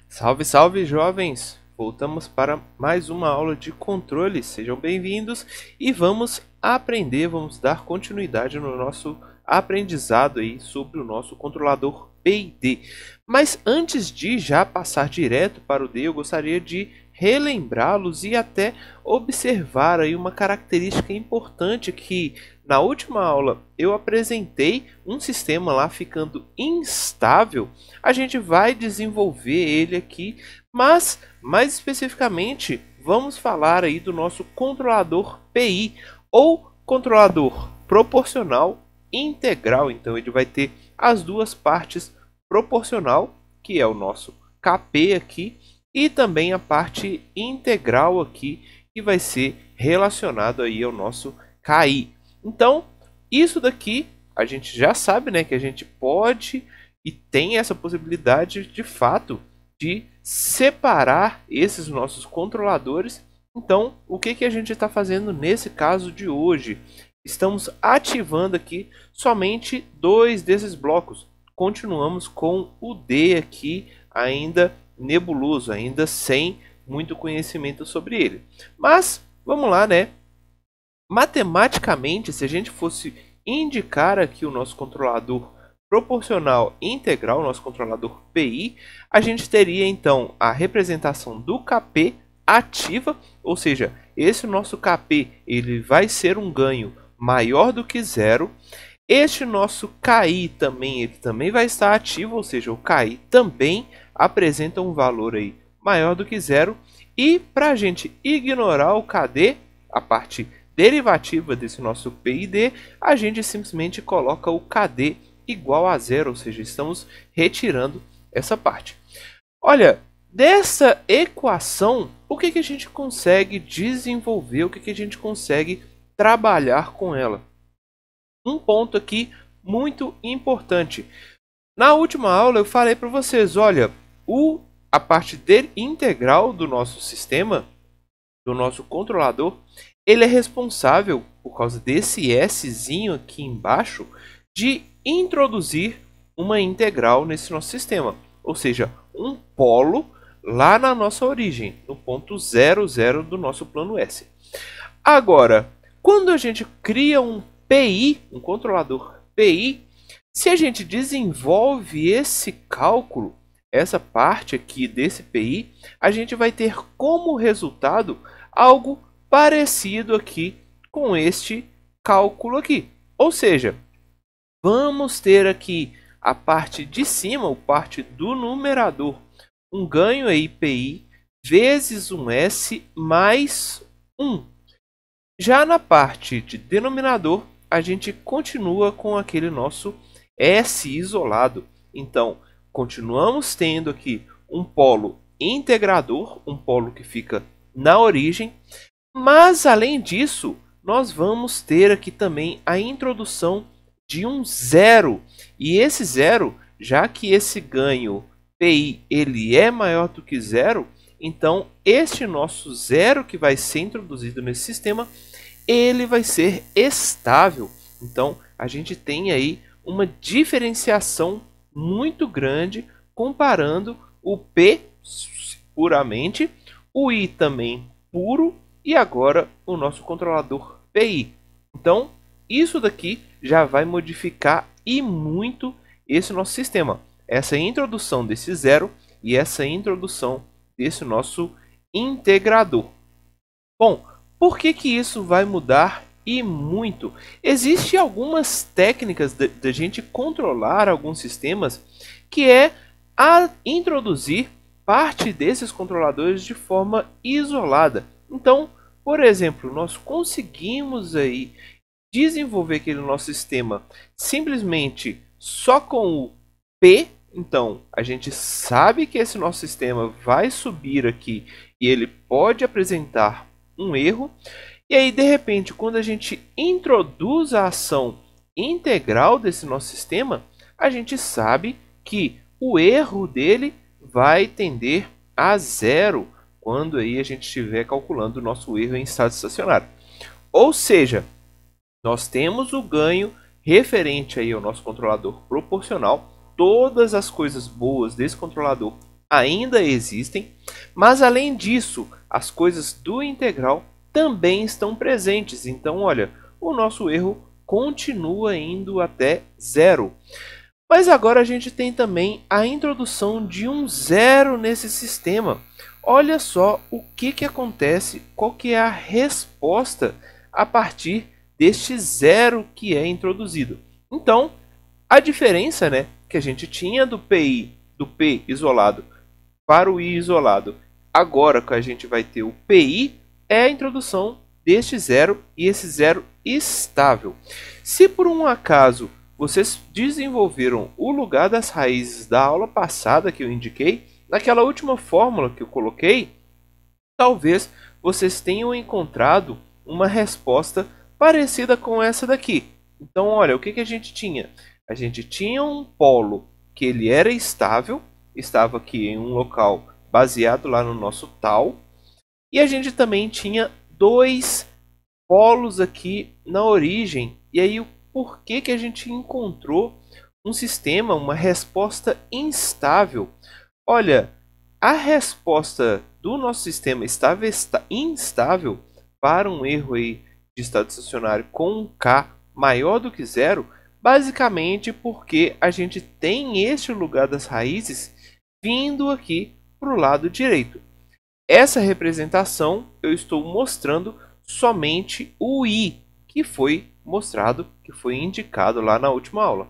Salve, salve, jovens! Voltamos para mais uma aula de controle. Sejam bem-vindos e vamos aprender, vamos dar continuidade no nosso aprendizado aí sobre o nosso controlador P e D. Mas antes de já passar direto para o D, eu gostaria de relembrá-los e até observar aí uma característica importante que na última aula eu apresentei um sistema lá ficando instável. A gente vai desenvolver ele aqui, mas mais especificamente vamos falar aí do nosso controlador PI ou controlador proporcional integral. Então ele vai ter as duas partes proporcional, que é o nosso KP aqui, e também a parte integral aqui, que vai ser relacionado aí ao nosso KI. Então, isso daqui a gente já sabe, né, que a gente pode e tem essa possibilidade de fato de separar esses nossos controladores. Então, o que a gente está fazendo nesse caso de hoje? Estamos ativando aqui somente dois desses blocos. Continuamos com o D aqui ainda nebuloso, ainda sem muito conhecimento sobre ele. Mas, vamos lá, né? Matematicamente, se a gente fosse indicar aqui o nosso controlador proporcional integral, nosso controlador PI, a gente teria então a representação do KP ativa, ou seja, esse nosso KP ele vai ser um ganho maior do que zero. Este nosso KI também, ele também vai estar ativo, ou seja, o KI também apresenta um valor aí maior do que zero. E para a gente ignorar o KD, a parte derivativa desse nosso P e D, a gente simplesmente coloca o KD igual a zero, ou seja, estamos retirando essa parte. Olha, dessa equação, o que a gente consegue desenvolver, o que a gente consegue trabalhar com ela? Um ponto aqui muito importante. Na última aula eu falei para vocês, olha, a parte integral do nosso sistema, do nosso controlador, ele é responsável, por causa desse Szinho aqui embaixo, de introduzir uma integral nesse nosso sistema. Ou seja, um polo lá na nossa origem, no ponto 0, 0 do nosso plano S. Agora, quando a gente cria um PI, um controlador PI, se a gente desenvolve esse cálculo, essa parte aqui desse PI, a gente vai ter como resultado algo parecido aqui com este cálculo aqui. Ou seja, vamos ter aqui a parte de cima, a parte do numerador, um ganho aí PI vezes um S mais 1. Já na parte de denominador, a gente continua com aquele nosso S isolado. Então, continuamos tendo aqui um polo integrador, um polo que fica na origem, mas além disso, nós vamos ter aqui também a introdução de um zero. E esse zero, já que esse ganho PI ele é maior do que zero, então este nosso zero que vai ser introduzido nesse sistema, ele vai ser estável. Então a gente tem aí uma diferenciação muito grande comparando o P puramente, o I também puro e agora o nosso controlador PI. Então isso daqui já vai modificar e muito esse nosso sistema. Essa introdução desse zero e essa introdução desse nosso integrador. Bom, por que isso vai mudar e muito? Existem algumas técnicas de gente controlar alguns sistemas que é a introduzir parte desses controladores de forma isolada. Então, por exemplo, nós conseguimos aí desenvolver aquele nosso sistema simplesmente só com o P. Então, a gente sabe que esse nosso sistema vai subir aqui e ele pode apresentar um erro. E aí, de repente, quando a gente introduz a ação integral desse nosso sistema, a gente sabe que o erro dele vai tender a zero quando aí a gente estiver calculando o nosso erro em estado estacionário. Ou seja, nós temos o ganho referente aí ao nosso controlador proporcional. Todas as coisas boas desse controlador ainda existem, mas além disso, as coisas do integral também estão presentes. Então, olha, o nosso erro continua indo até zero. Mas agora a gente tem também a introdução de um zero nesse sistema. Olha só o que acontece, qual que é a resposta a partir deste zero que é introduzido. Então, a diferença, né, que a gente tinha do PI, do P isolado para o I isolado, agora que a gente vai ter o PI, é a introdução deste zero e esse zero estável. Se por um acaso vocês desenvolveram o lugar das raízes da aula passada que eu indiquei, naquela última fórmula que eu coloquei, talvez vocês tenham encontrado uma resposta parecida com essa daqui. Então, olha, o que a gente tinha? A gente tinha um polo que ele era estável, estava aqui em um local baseado lá no nosso tal, e a gente também tinha dois polos aqui na origem. E aí, por que a gente encontrou um sistema, uma resposta instável? Olha, a resposta do nosso sistema estava instável para um erro aí de estado estacionário com um K maior do que zero, basicamente porque a gente tem este lugar das raízes vindo aqui para o lado direito. Essa representação eu estou mostrando somente o I, que foi mostrado, que foi indicado lá na última aula.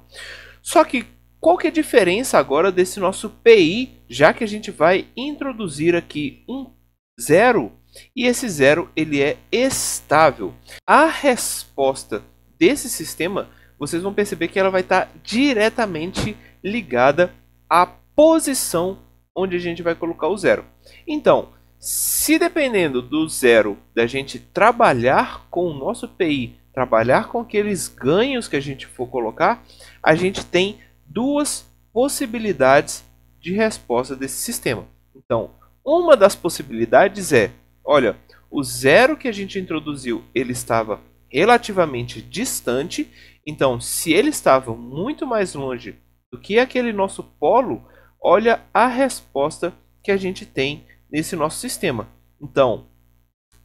Só que qual que é a diferença agora desse nosso PI, já que a gente vai introduzir aqui um zero e esse zero ele é estável? A resposta desse sistema, vocês vão perceber que ela vai estar diretamente ligada à posição onde a gente vai colocar o zero. Então, se dependendo do zero da gente trabalhar com o nosso PI, trabalhar com aqueles ganhos que a gente for colocar, a gente tem duas possibilidades de resposta desse sistema. Então, uma das possibilidades é, olha, o zero que a gente introduziu, ele estava relativamente distante. Então, se ele estava muito mais longe do que aquele nosso polo, olha a resposta que a gente tem nesse nosso sistema. Então,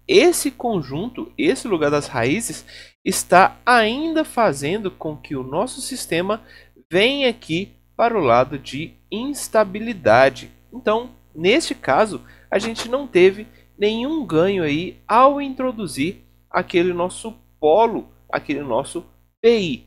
esse conjunto, esse lugar das raízes, está ainda fazendo com que o nosso sistema venha aqui para o lado de instabilidade. Então, neste caso, a gente não teve nenhum ganho aí ao introduzir aquele nosso polo, aquele nosso PI.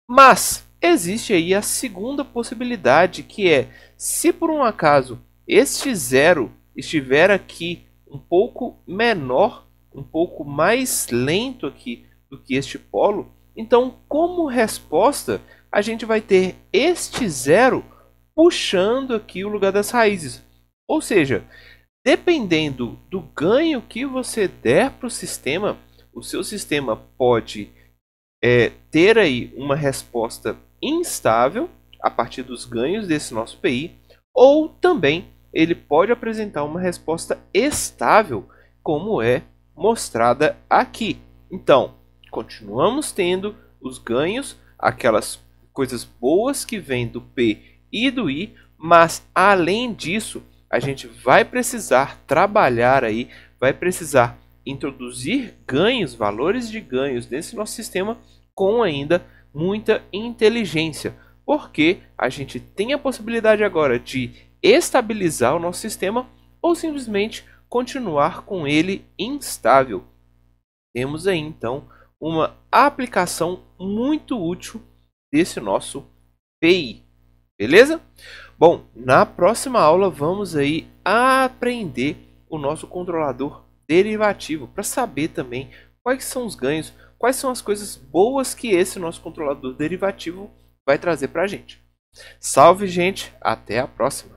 Mas existe aí a segunda possibilidade, que é, se por um acaso este zero estiver aqui um pouco menor, um pouco mais lento aqui do que este polo, então como resposta a gente vai ter este zero puxando aqui o lugar das raízes. Ou seja, dependendo do ganho que você der para o sistema, o seu sistema pode ter aí uma resposta instável a partir dos ganhos desse nosso PI, ou também ele pode apresentar uma resposta estável, como é mostrada aqui. Então, continuamos tendo os ganhos, aquelas coisas boas que vêm do P e do I, mas além disso, a gente vai precisar trabalhar aí, vai precisar introduzir ganhos, valores de ganhos nesse nosso sistema com ainda muita inteligência, porque a gente tem a possibilidade agora de estabilizar o nosso sistema ou simplesmente continuar com ele instável. Temos aí então uma aplicação muito útil desse nosso PI, beleza? Bom, na próxima aula vamos aí aprender o nosso controlador derivativo para saber também quais são os ganhos, quais são as coisas boas que esse nosso controlador derivativo vai trazer para a gente. Salve, gente! Até a próxima!